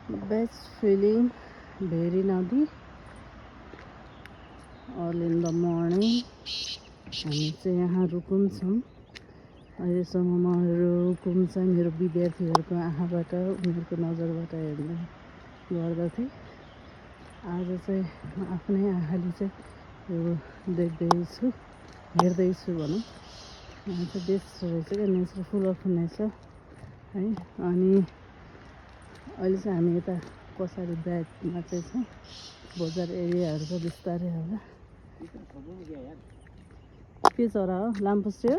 Best feeling very नदी early in the morning. हामी चाहिँ यहाँ रुकुम छौँ। अहिलेसम्म म रुकुम चाहिँ मेरो विद्यार्थीहरूको आँखाबाट उनीहरूको नजरबाट हेर्ने गर्दथेँ। आज चाहिँ म आफ्नै आँखाले चाहिँ यो देख्दैछु, हेर्दैछु भनौँ। यहाँ चाहिँ बेस्ट रहेछ क्या, नेचर, फुल अफ नेचर है। अनि अहिले चाहिँ हामी यता पछाडि ब्याकमा चाहिँ छौँ, बजार एरियाहरू छ बिस्तारै होला। के चरा हो? लामखुट्टे हो?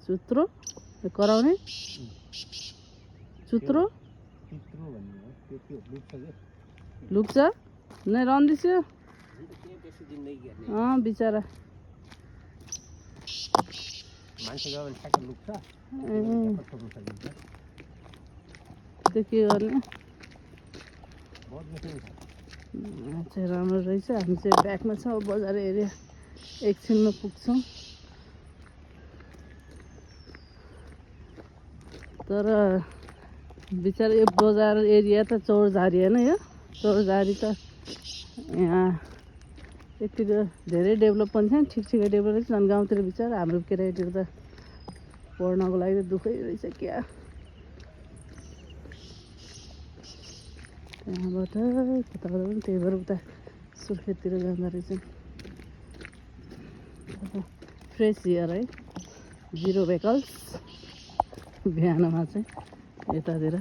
चुत्रो कराउने चुत्रो लुक्छ नै रन्दिछ बिचरा। त्यो के गर्ने चाहिँ राम्रो रहेछ। हामी चाहिँ ब्याकमा छौँ, बजार एरिया एकछिनमा पुग्छौँ। तर बिचरा यो बजार एरिया त चौरझारी होइन, यो चौरझारी त यहाँ यतिको धेरै डेभलप पनि छैन, ठिक डेभलप रहेछ। झन् गाउँतिर बिचरा हाम्रो केटाकेटीहरू त पढ्नको लागि त दुःखै रहेछ क्या। त्यहाँबाट कता पनि त्यही भएर उता सुर्खेततिर जाँदो रहेछ। फ्रेस एयर है, जिरो भेकल्स बिहानमा चाहिँ यतातिर